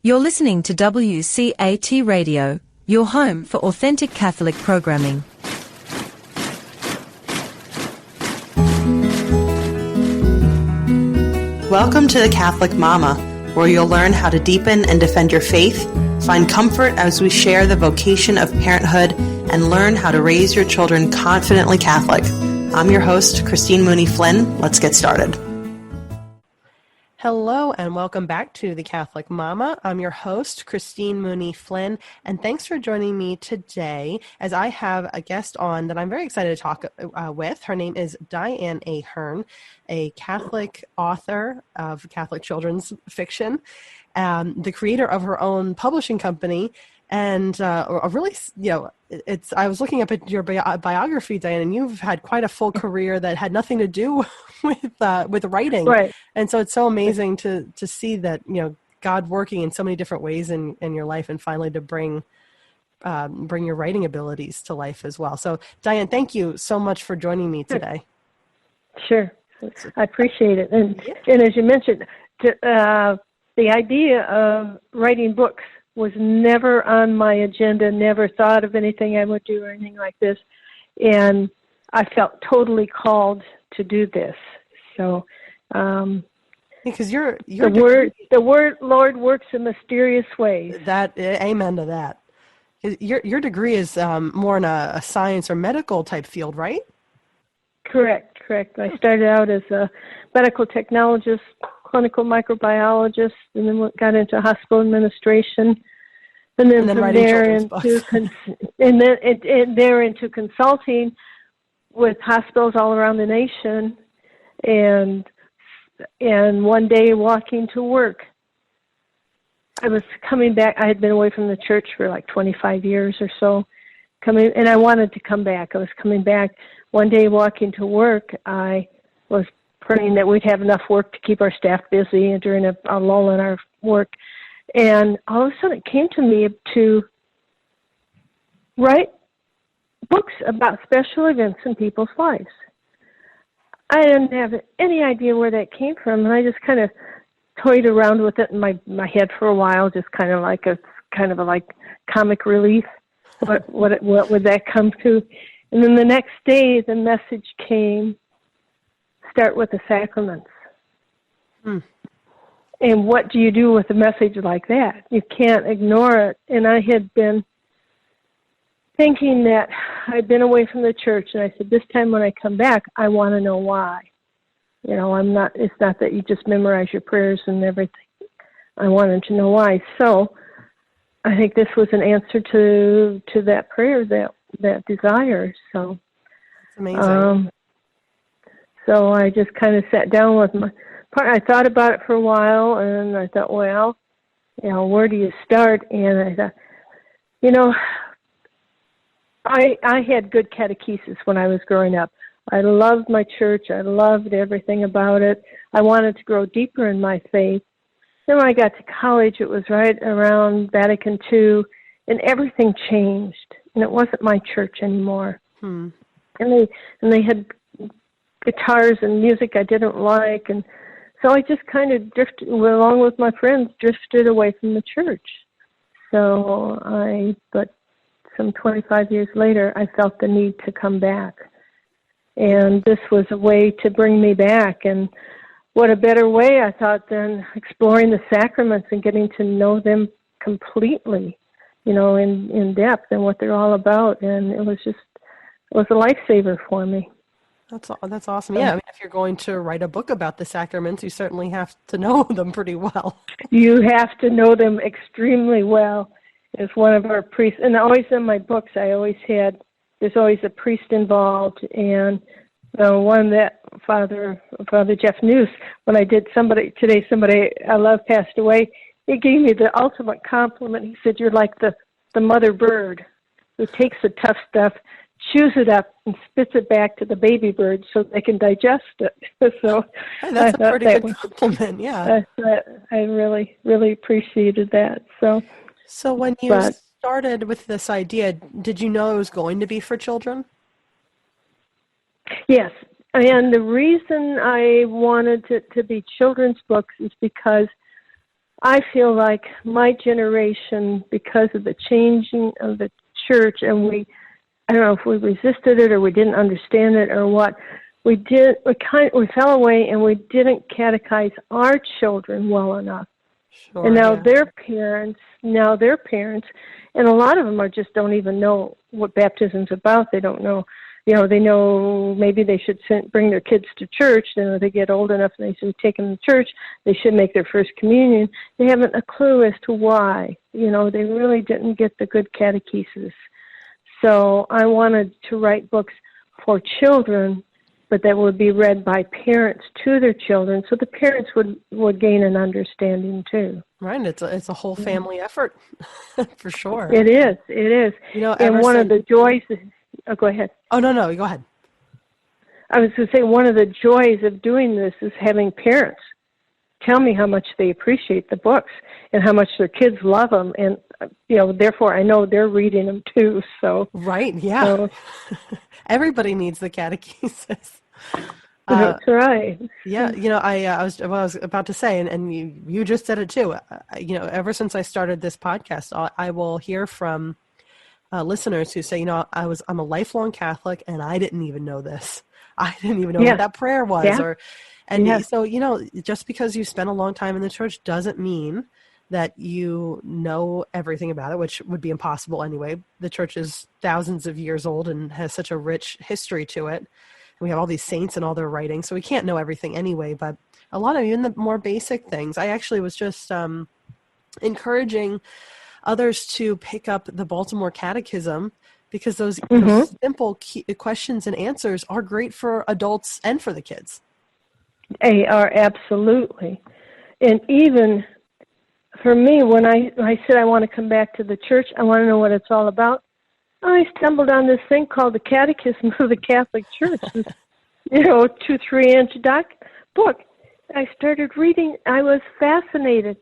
You're listening to WCAT Radio, your home for authentic Catholic programming. Welcome to the Catholic Mama, where you'll learn how to deepen and defend your faith, find comfort as we share the vocation of parenthood, and learn how to raise your children confidently Catholic. I'm your host, Christine Mooney-Flynn. Let's get started. Hello and welcome back to the Catholic Mama. I'm your host, Christine Mooney-Flynn, and thanks for joining me today as I have a guest on that I'm very excited to talk with. Her name is Dianne Ahern, a Catholic author of Catholic children's fiction, the creator of her own publishing company, and a really, I was looking up at your biography, Dianne, and you've had quite a full career that had nothing to do with writing. Right. And so it's so amazing to see that, God working in so many different ways in your life, and finally to bring your writing abilities to life as well. So Dianne, thank you so much for joining me today. Sure. I appreciate it. And as you mentioned, the idea of writing books was never on my agenda, never thought of anything I would do or anything like this. And I felt totally called to do this. So, because the word Lord works in mysterious ways. Amen to that. Your degree is more in a science or medical type field, right? Correct. I started out as a medical technologist, clinical microbiologist, and then got into hospital administration, and then from there into consulting with hospitals all around the nation, and one day walking to work, I was coming back. I had been away from the church for like 25 years or so, and I wanted to come back. I was coming back. One day walking to work, I was praying that we'd have enough work to keep our staff busy during a lull in our work. And all of a sudden it came to me to write books about special events in people's lives. I didn't have any idea where that came from, and I just kind of toyed around with it in my head for a while, just kind of like comic relief. What would that come to? And then the next day the message came, start with the sacraments. And what do you do with a message like that? You can't ignore it. And I had been thinking that I'd been away from the church, and I said, this time when I come back, I want to know why. It's not that you just memorize your prayers and everything. I wanted to know why. So I think this was an answer to that prayer, that desire. So it's amazing. So I just kind of sat down with my partner. I thought about it for a while, and I thought, well, where do you start? And I thought, I had good catechesis when I was growing up. I loved my church. I loved everything about it. I wanted to grow deeper in my faith. Then when I got to college, it was right around Vatican II, and everything changed, and it wasn't my church anymore. And they had guitars and music I didn't like, and so I just kind of drifted, along with my friends, drifted away from the church. But some 25 years later, I felt the need to come back, and this was a way to bring me back. And what a better way, I thought, than exploring the sacraments and getting to know them completely, in depth and what they're all about. And it was a lifesaver for me. That's awesome. Yeah, if you're going to write a book about the sacraments, you certainly have to know them pretty well. You have to know them extremely well. As one of our priests, and always in my books, there's always a priest involved, and one that Father Jeff Noose, when I did somebody I love passed away, he gave me the ultimate compliment. He said, you're like the mother bird who takes the tough stuff, chews it up, and spits it back to the baby bird so they can digest it. So that's a pretty good compliment, yeah. I really, really appreciated that. So when you started with this idea, did you know it was going to be for children? Yes, and the reason I wanted it to be children's books is because I feel like my generation, because of the changing of the church, and I don't know if we resisted it or we didn't understand it or what, we fell away and we didn't catechize our children well enough. Sure, and now yeah. their parents, and a lot of them just don't even know what baptism's about. They don't know, they know maybe they should bring their kids to church. When they get old enough and they should take them to church, they should make their first communion. They haven't a clue as to why. They really didn't get the good catechesis. So I wanted to write books for children, but that would be read by parents to their children, so the parents would gain an understanding too. Right, it's a whole family effort, for sure. It is. And one of the joys. Oh, go ahead. Oh no, go ahead. I was going to say one of the joys of doing this is having parents tell me how much they appreciate the books and how much their kids love them, and therefore I know they're reading them too. So right, yeah. So, everybody needs the catechesis. That's right. Yeah, I was about to say, and you just said it too. Ever since I started this podcast, I will hear from listeners who say, I'm a lifelong Catholic and I didn't even know this. I didn't even know what that prayer was, So just because you spent a long time in the church doesn't mean that you know everything about it, which would be impossible anyway. The church is thousands of years old and has such a rich history to it. We have all these saints and all their writings, so we can't know everything anyway. But a lot of even the more basic things, I actually was just encouraging others to pick up the Baltimore Catechism, because those simple questions and answers are great for adults and for the kids. They are, absolutely. And even for me, when I said I want to come back to the church, I want to know what it's all about, I stumbled on this thing called the Catechism of the Catholic Church, this, 2-3-inch book. I started reading. I was fascinated.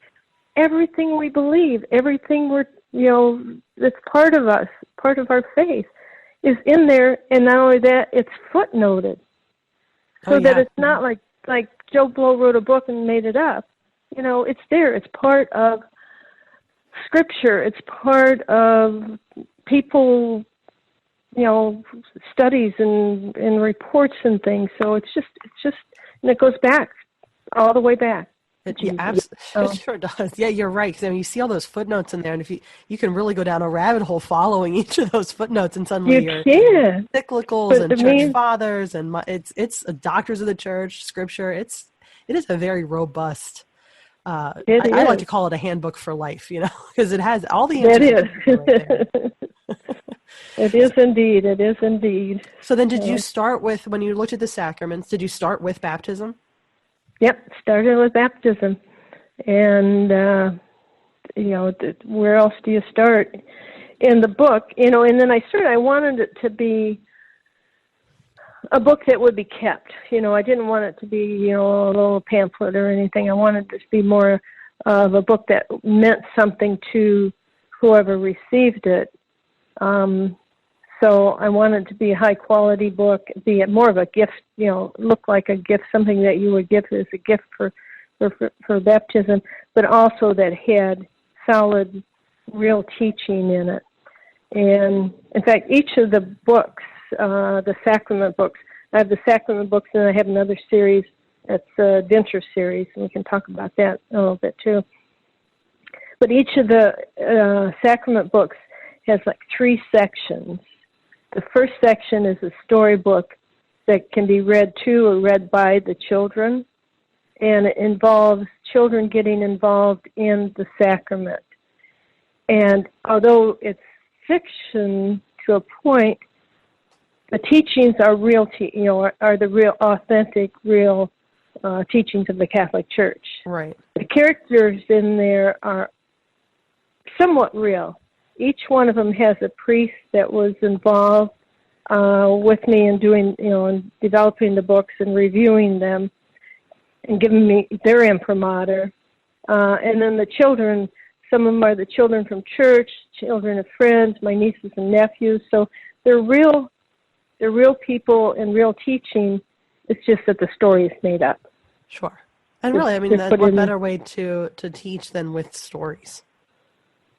Everything we believe, everything that's part of us, part of our faith, is in there. And not only that, it's footnoted, so that it's not like Joe Blow wrote a book and made it up. It's there. It's part of Scripture. It's part of people, studies and reports and things. So it's just, and it goes back, all the way back. It sure does. Yeah, you're right. Because you see all those footnotes in there, and if you can really go down a rabbit hole following each of those footnotes, and suddenly you're encyclicals and church fathers, and it's doctors of the church, Scripture. It is a very robust. I like to call it a handbook for life, because it has all the answers. It is. It is indeed. It is indeed. So then, did you start with, when you looked at the sacraments? Did you start with baptism? Yep, started with baptism. And, where else do you start? In the book, and then I wanted it to be a book that would be kept. I didn't want it to be, a little pamphlet or anything. I wanted it to be more of a book that meant something to whoever received it. So I wanted it to be a high-quality book, be more of a gift, look like a gift, something that you would give as a gift for baptism, but also that had solid, real teaching in it. And, in fact, each of the books, the sacrament books, I have the sacrament books, and I have another series, that's a Denture series, and we can talk about that a little bit, too. But each of the sacrament books has 3 sections. The first section is a storybook that can be read to or read by the children, and it involves children getting involved in the sacrament. And although it's fiction to a point, the teachings are real, are the real, authentic, real teachings of the Catholic Church. Right. The characters in there are somewhat real. Each one of them has a priest that was involved with me in doing, in developing the books and reviewing them and giving me their imprimatur. And then the children, some of them are the children from church, children of friends, my nieces and nephews. So they're real people and real teaching. It's just that the story is made up. Sure. And really, I mean, Just put what in- better way to teach than with stories?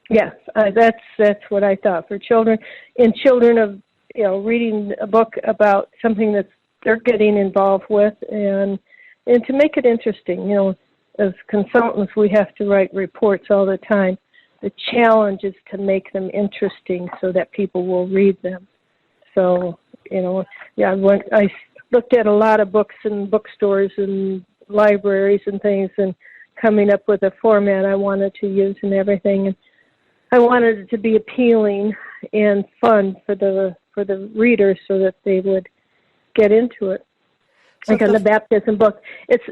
Yes, that's what I thought for children. And children of, reading a book about something that they're getting involved with, and to make it interesting. As consultants, we have to write reports all the time. The challenge is to make them interesting so that people will read them. So, when I looked at a lot of books in bookstores and libraries and things, and coming up with a format I wanted to use and everything. And I wanted it to be appealing and fun for the readers so that they would get into it. So like in the baptism book, it's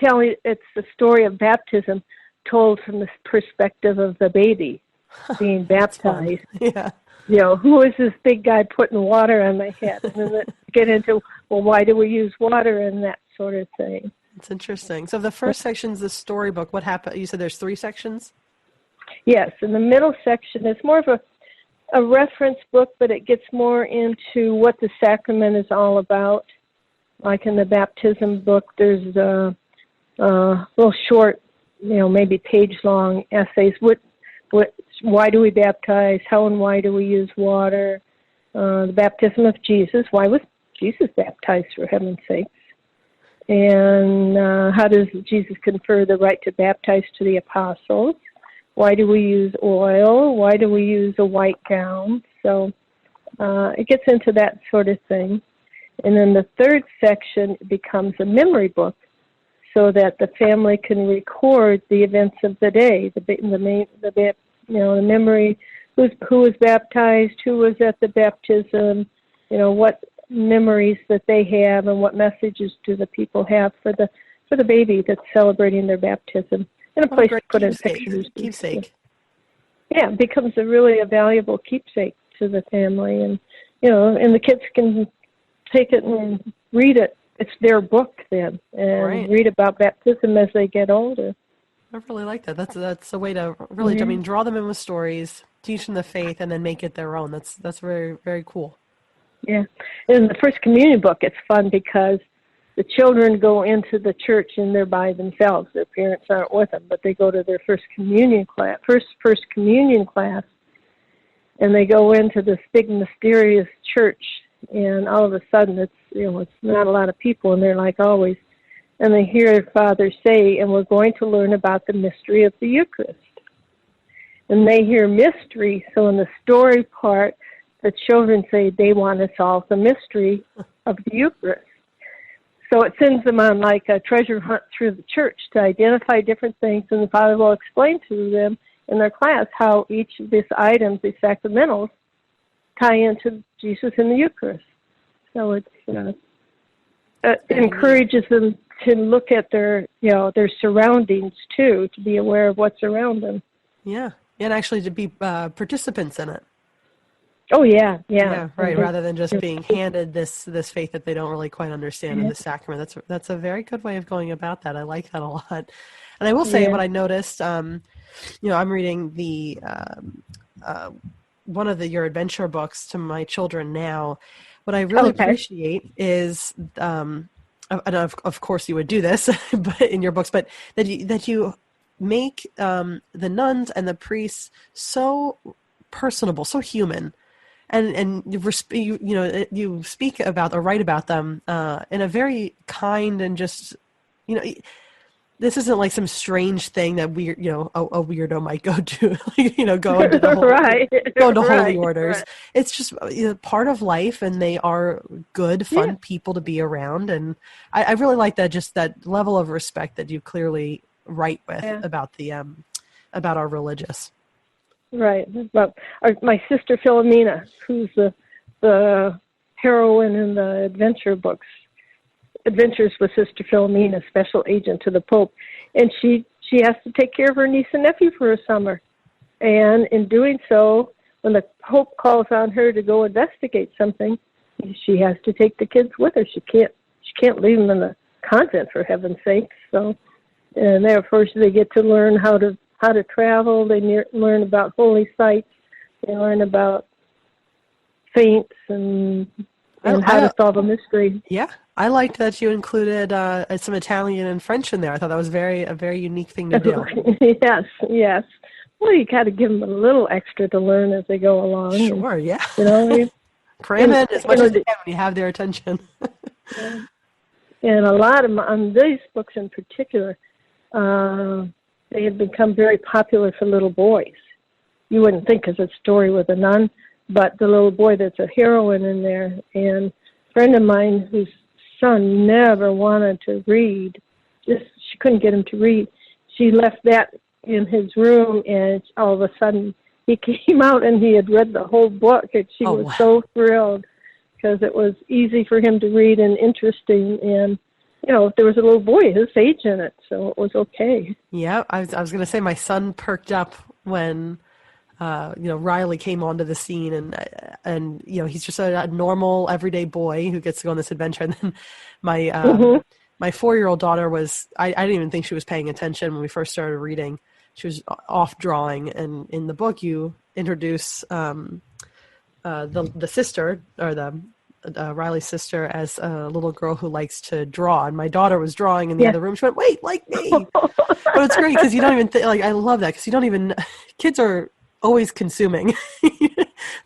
the story of baptism told from the perspective of the baby being baptized. Yeah. Who is this big guy putting water on my head? And then get into, well, why do we use water and that sort of thing. It's interesting. So the first section is the storybook. What happened? You said there's 3 sections? Yes, in the middle section is more of a reference book, but it gets more into what the sacrament is all about. Like in the baptism book, there's a little short, maybe page-long essays. Why do we baptize? How and why do we use water? The baptism of Jesus. Why was Jesus baptized, for heaven's sake? And how does Jesus confer the right to baptize to the apostles? Why do we use oil? Why do we use a white gown? So it gets into that sort of thing. And then the third section becomes a memory book so that the family can record the events of the day, the memory, who was baptized, who was at the baptism, what memories that they have, and what messages do the people have for the baby that's celebrating their baptism. And a place to put in pictures. Keepsake. Yeah, it becomes a valuable keepsake to the family, and and the kids can take it and read it. It's their book then, and read about baptism as they get older. I really like that. That's a way to really, draw them in with stories, teach them the faith, and then make it their own. That's very, very cool. Yeah. In the First Communion book, it's fun because the children go into the church and they're by themselves. Their parents aren't with them, but they go to their First Communion class, and they go into this big mysterious church, and all of a sudden it's not a lot of people, and they're like always, and they hear their father say, and we're going to learn about the mystery of the Eucharist. And they hear mystery, so in the story part, the children say they want to solve the mystery of the Eucharist. So it sends them on like a treasure hunt through the church to identify different things, and the father will explain to them in their class how each of these items, these sacramentals, tie into Jesus and the Eucharist. So it encourages them to look at their surroundings too, to be aware of what's around them. Yeah, and actually to be participants in it. Oh yeah. Yeah, right. Rather than just being handed this faith that they don't really quite understand in the sacrament. That's a very good way of going about that. I like that a lot. And I will say what I noticed. I'm reading the one of your adventure books to my children now. What I really appreciate is, and of course you would do this, but in your books, but that you make the nuns and the priests so personable, so human. And you speak about or write about them in a very kind and just, this isn't like some strange thing that a weirdo might go to, go into the go into holy orders. Right. It's just part of life, and they are good, fun people to be around. And I really like that, just that level of respect that you clearly write with about about our religious. Right. Well, my sister Philomena, who's the heroine in the adventure books, Adventures with Sister Philomena, special agent to the Pope, and she has to take care of her niece and nephew for a summer. And in doing so, when the Pope calls on her to go investigate something, she has to take the kids with her. She can't leave them in the convent, for heaven's sake. So, and there, first they get to learn how to travel. They learn about holy sites. They learn about saints and and how to solve a mystery. Yeah, I liked that you included some Italian and French in there. I thought that was a very unique thing to do. Yes, yes. Well, you got to give them a little extra to learn as they go along. Sure, and, yeah. You know, cram in as much as you can when you have their attention. Yeah. And a lot of on these books in particular, they have become very popular for little boys. You wouldn't think it's a story with a nun, but the little boy that's a heroine in there, and a friend of mine whose son never wanted to read, she couldn't get him to read. She left that in his room, and all of a sudden he came out and he had read the whole book, and she was so thrilled because it was easy for him to read and interesting, and there was a little boy his age in it, so it was okay. Yeah, I was going to say my son perked up when Riley came onto the scene, and he's just a normal everyday boy who gets to go on this adventure. And then my 4-year-old daughter I didn't even think she was paying attention when we first started reading. She was off drawing, and in the book you introduce the sister, or the Riley's sister, as a little girl who likes to draw, and my daughter was drawing in the other room. She went, "Wait, like me!" But it's great because you don't even I love that because you don't even. Kids are always consuming. So you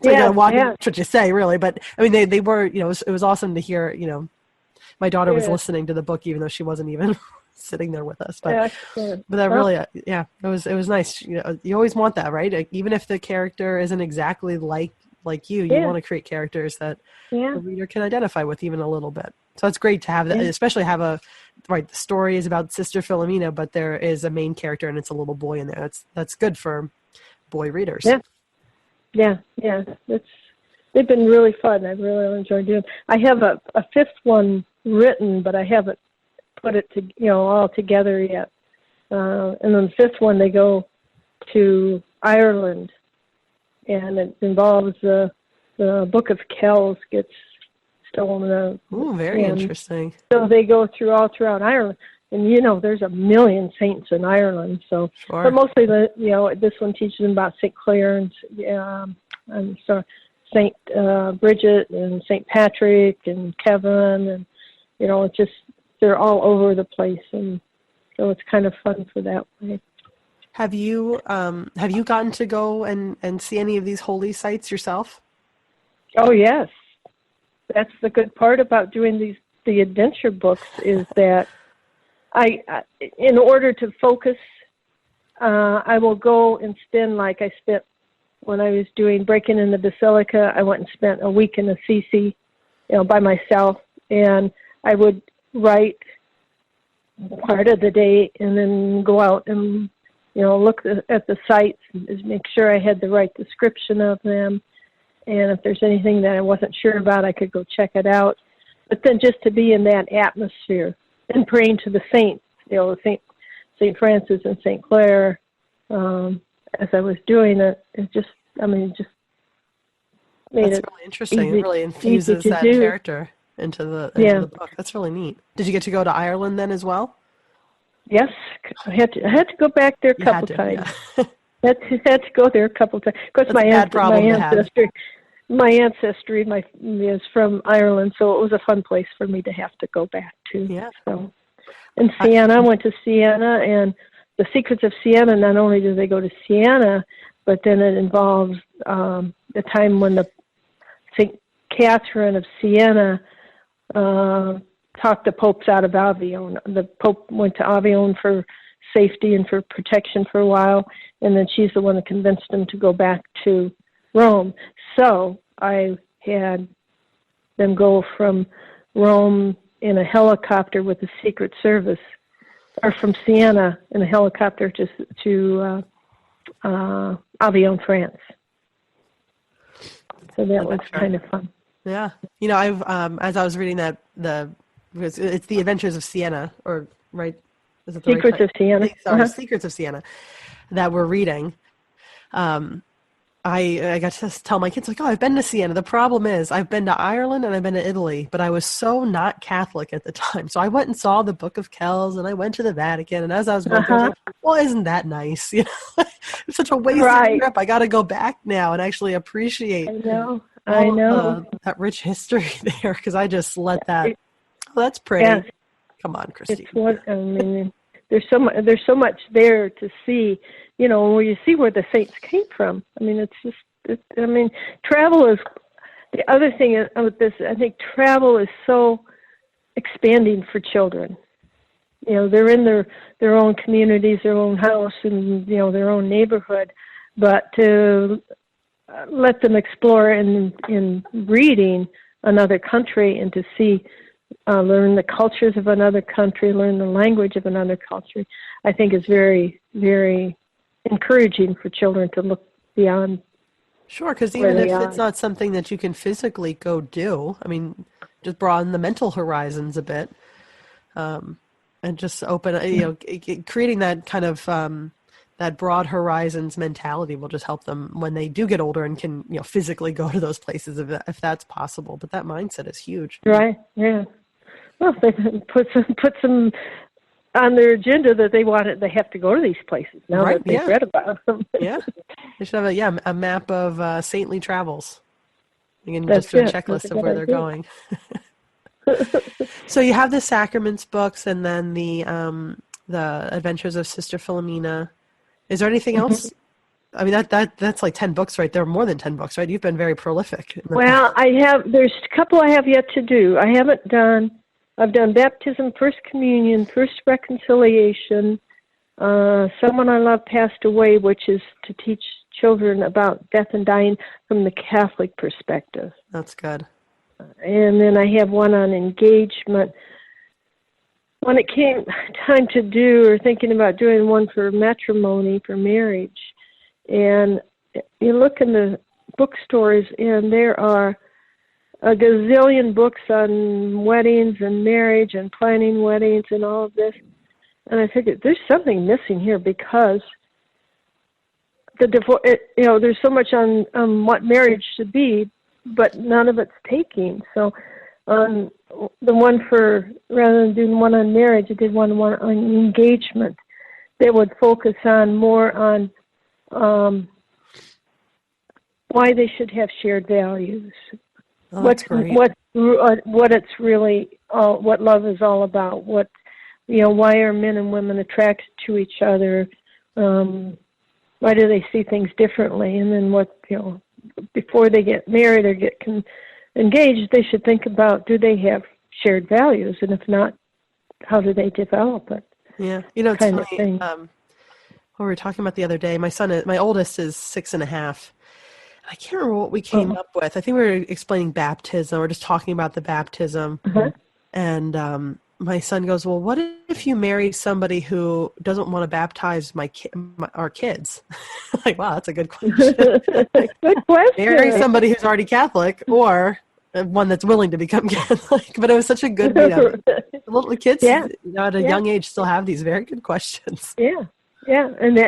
gotta watch what you say, really. But I mean, they were. It was awesome to hear. My daughter was listening to the book even though she wasn't even sitting there with us. But that really, it was nice. You always want that, right? Like, even if the character isn't exactly like you want to create characters that the reader can identify with even a little bit. So it's great to have that, especially have the story is about Sister Philomena, but there is a main character and it's a little boy in there. That's good for boy readers. Yeah. They've been really fun. I've really enjoyed doing. I have a fifth one written, but I haven't put it all together yet. And then the fifth one, they go to Ireland, and it involves the Book of Kells gets stolen. Very interesting. So they go throughout Ireland, and there's a million saints in Ireland. So, but mostly this one teaches them about St. Clare and St. Bridget and St. Patrick and Kevin, and it's just they're all over the place, and so it's kind of fun for that way. Have you gotten to go and see any of these holy sites yourself? Oh yes, that's the good part about doing the adventure books is that I in order to focus, I will go and spend like I spent when I was doing Breaking in the Basilica. I went and spent a week in Assisi, by myself, and I would write part of the day and then go out and look at the sites and make sure I had the right description of them. And if there's anything that I wasn't sure about, I could go check it out. But then just to be in that atmosphere and praying to the saints, St. Francis and St. Clare, as I was doing it, it just made That's it really interesting. Easy, it really infuses that character into the book. That's really neat. Did you get to go to Ireland then as well? Yes, I had to go back there a couple times. Yeah. had to go there a couple times. Of course, my ancestry is from Ireland, so it was a fun place for me to have to go back to. Yeah. So, and Siena, I went to Siena, and the Secrets of Siena. Not only do they go to Siena, but then it involves the time when the St. Catherine of Siena talked the popes out of Avignon. The Pope went to Avignon for safety and for protection for a while, and then she's the one that convinced him to go back to Rome. So I had them go from Rome in a helicopter with the Secret Service, or from Siena in a helicopter to Avignon, France. So that was kind of fun. Yeah. I've as I was reading that it's The Adventures of Siena, or right? Is it the Secrets of Siena. Sorry, Secrets of Siena that we're reading. I got to tell my kids, I've been to Siena. The problem is I've been to Ireland and I've been to Italy, but I was so not Catholic at the time. So I went and saw the Book of Kells, and I went to the Vatican. And as I was going through, I was like, well, isn't that nice? It's such a waste of trip. I got to go back now and actually appreciate I know. That rich history there, because I just let that. Oh, that's pretty. Yeah. Come on, Christine. It's what I mean. There's so much there to see. You know, where you see where the saints came from. I mean, travel is the other thing with this. I think travel is so expanding for children. You know, they're in their own communities, their own house, and their own neighborhood, but to let them explore in reading another country and to see, learn the cultures of another country, learn the language of another culture, I think is very, very encouraging for children to look beyond. Sure, because even if it's not something that you can physically go do, I mean, just broaden the mental horizons a bit, and just open, creating that kind of that broad horizons mentality will just help them when they do get older and can physically go to those places if that's possible. But that mindset is huge. Right. Yeah. Well, they put some on their agenda that they have to go to these places now that they've read about them. Yeah. They should have a map of saintly travels. You can just do a checklist of where they're going. So you have the Sacraments books and then the Adventures of Sister Philomena. Is there anything else? I mean, that's like 10 books, right? There are more than 10 books, right? You've been very prolific. Well, there's a couple I have yet to do. I've done baptism, First Communion, First Reconciliation. Someone I Love Passed Away, which is to teach children about death and dying from the Catholic perspective. That's good. And then I have one on engagement. When it came time to do or thinking about doing one for matrimony, for marriage, and you look in the bookstores and there are a gazillion books on weddings and marriage and planning weddings and all of this. And I figured there's something missing here because there's so much on what marriage should be, but none of it's taking. So the one rather than doing one on marriage, I did one on engagement that would focus on more on why they should have shared values. Oh, that's what it's really what love is all about. Why are men and women attracted to each other? Why do they see things differently? And then before they get married or get engaged, they should think about, do they have shared values? And if not, how do they develop it? Yeah. It's funny. What we were talking about the other day, my oldest is 6.5. I can't remember what we came up with. I think we were explaining baptism or just talking about the baptism. And my son goes, well, what if you marry somebody who doesn't want to baptize our kids? I'm like, wow, that's a good question. Good question. Marry somebody who's already Catholic or one that's willing to become Catholic. But it was such a good little kids at a young age still have these very good questions. Yeah. Yeah. And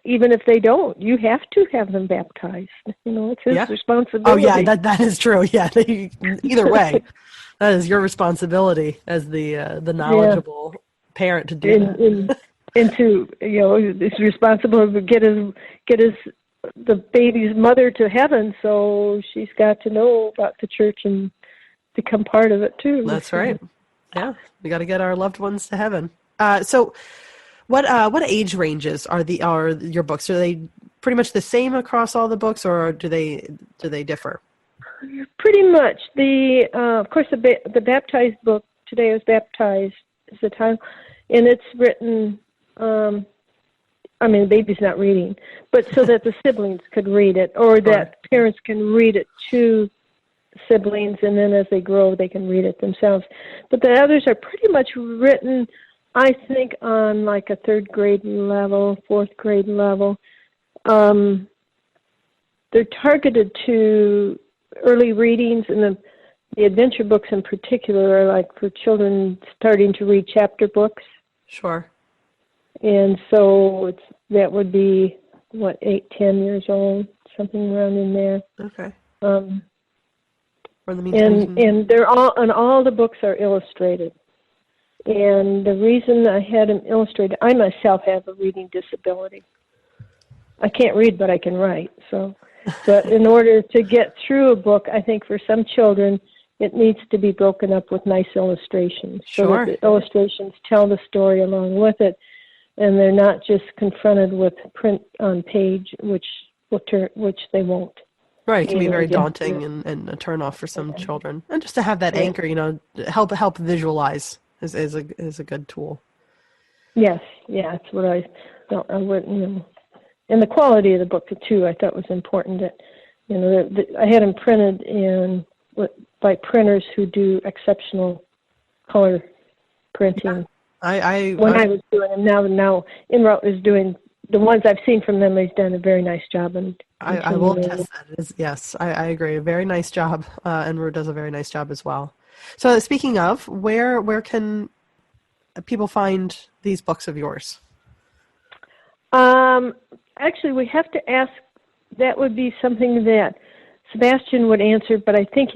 even if they don't, you have to have them baptized. It's his responsibility. Oh, yeah, that is true. Yeah, either way, that is your responsibility as the knowledgeable parent to do that. And to he's responsible to get the baby's mother to heaven. So she's got to know about the church and become part of it too. That's right. Yeah, we got to get our loved ones to heaven. So. What age ranges are your books? Are they pretty much the same across all the books, or do they differ? Pretty much. Of course, the baptized book, Today I Was Baptized, is the title, and it's written. The baby's not reading, but so that the siblings could read it, or that parents can read it to siblings, and then as they grow, they can read it themselves. But the others are pretty much written, I think, on like a 3rd grade level, 4th grade level. They're targeted to early readings, and the adventure books in particular are like for children starting to read chapter books. Sure. And so that would be, 8, 10 years old, something around in there. Okay. And they're all the books are illustrated. And the reason I had them illustrated, I myself have a reading disability. I can't read, but I can write. So But in order to get through a book, I think for some children, it needs to be broken up with nice illustrations. Sure. So that the illustrations tell the story along with it, and they're not just confronted with print on page, which they won't. Right, it can be very daunting and a turnoff for some children. And just to have that anchor, help visualize is a good tool. Yes, that's what I thought. I would, and the quality of the book too. I thought was important. That I had them printed by printers who do exceptional color printing. I was doing them, now Inroute is doing. The ones I've seen from them, they've done a very nice job. And I will test that. Yes, I agree. A very nice job. And Ruth does a very nice job as well. So speaking of, where can people find these books of yours? Actually, we have to ask. That would be something that Sebastian would answer, but I think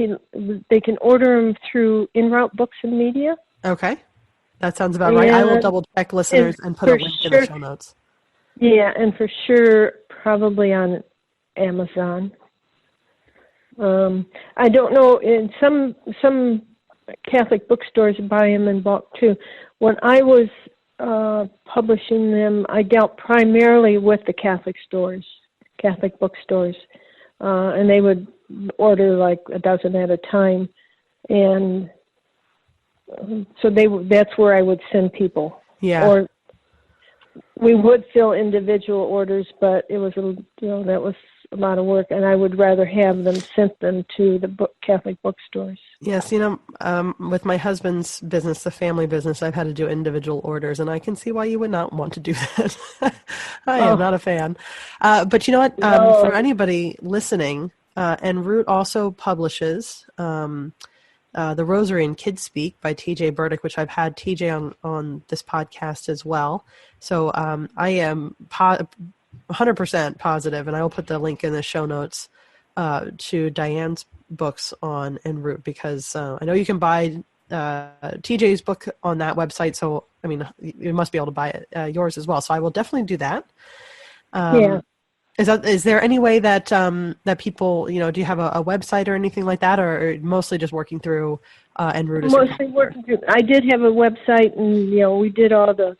they can order them through Inroute Books and Media. Okay. That sounds about right. I will double check, listeners, and put a link in the show notes. Yeah, and for sure, probably on Amazon. I don't know, in some Catholic bookstores buy them in bulk too. When I was publishing them, I dealt primarily with the Catholic bookstores, and they would order like a dozen at a time, and so that's where I would send people. Yeah. Or we would fill individual orders, but it was that was a lot of work, and I would rather have them sent them to the Catholic bookstores. Yes, with my husband's business, the family business, I've had to do individual orders, and I can see why you would not want to do that. I am not a fan. But you know what? For anybody listening, and Root also publishes The Rosary and Kids Speak by T.J. Burdick, which I've had T.J. on this podcast as well. So I am 100% positive, and I will put the link in the show notes to Diane's books on En route, because I know you can buy TJ's book on that website, so I mean you must be able to buy it, yours as well. So I will definitely do that. Yeah. Is there any way that that people, do you have a website or anything like that, or mostly just working through En route? Mostly working through. I did have a website, and we did all the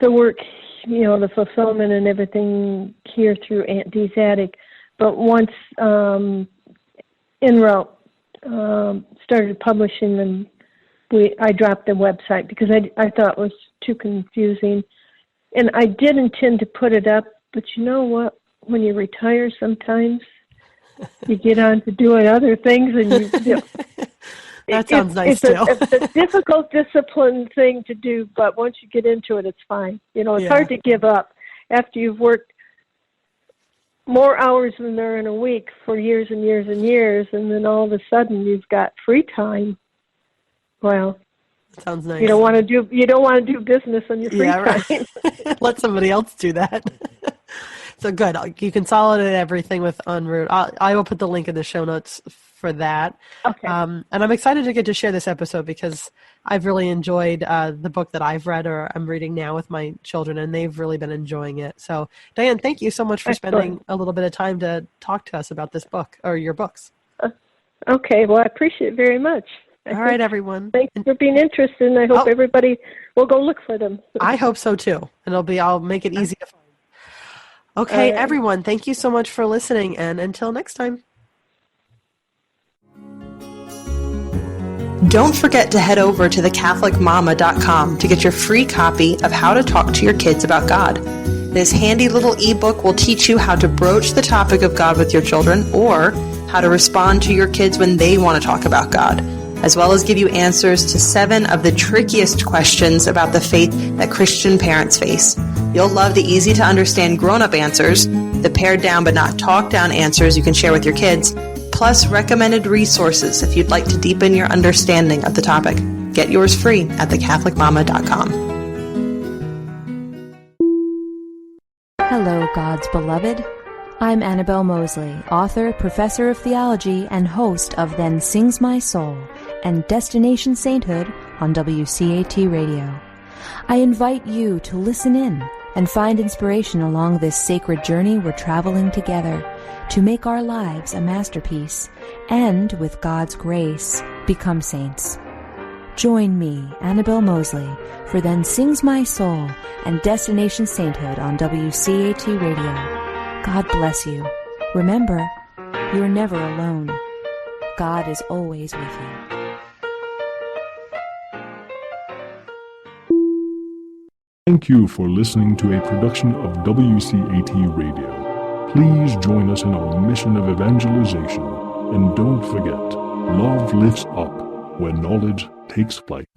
work, the fulfillment and everything here through Aunt Dee's Attic. But once Inroute started publishing them, I dropped the website because I thought it was too confusing. And I did intend to put it up, but you know what? When you retire, sometimes you get on to doing other things, and that sounds nice too. It's a difficult discipline thing to do, but once you get into it, it's fine. It's hard to give up after you've worked more hours than there are in a week for years and years and years, and then all of a sudden you've got free time. Well, sounds nice. You don't want to do business on your free time. Let somebody else do that. So good. You consolidate everything with En route. I will put the link in the show notes for that. Okay. And I'm excited to get to share this episode because I've really enjoyed the book that I've read or I'm reading now with my children, and they've really been enjoying it. So, Dianne, thank you so much for spending a little bit of time to talk to us about this book or your books. Okay. Well, I appreciate it very much. All right, everyone. Thanks for being interested, and I hope everybody will go look for them. I hope so, too. And I'll make it easy to find. Okay, everyone, thank you so much for listening, and until next time. Don't forget to head over to thecatholicmama.com to get your free copy of How to Talk to Your Kids About God. This handy little ebook will teach you how to broach the topic of God with your children, or how to respond to your kids when they want to talk about God, as well as give you answers to 7 of the trickiest questions about the faith that Christian parents face. You'll love the easy-to-understand grown-up answers, the pared-down but not talked-down answers you can share with your kids, plus recommended resources if you'd like to deepen your understanding of the topic. Get yours free at thecatholicmama.com. Hello, God's beloved. I'm Annabelle Mosley, author, professor of theology, and host of Then Sings My Soul and Destination Sainthood on WCAT Radio. I invite you to listen in and find inspiration along this sacred journey we're traveling together to make our lives a masterpiece and, with God's grace, become saints. Join me, Annabelle Mosley, for Then Sings My Soul and Destination Sainthood on WCAT Radio. God bless you. Remember, you're never alone. God is always with you. Thank you for listening to a production of WCAT Radio. Please join us in our mission of evangelization. And don't forget, love lifts up when knowledge takes flight.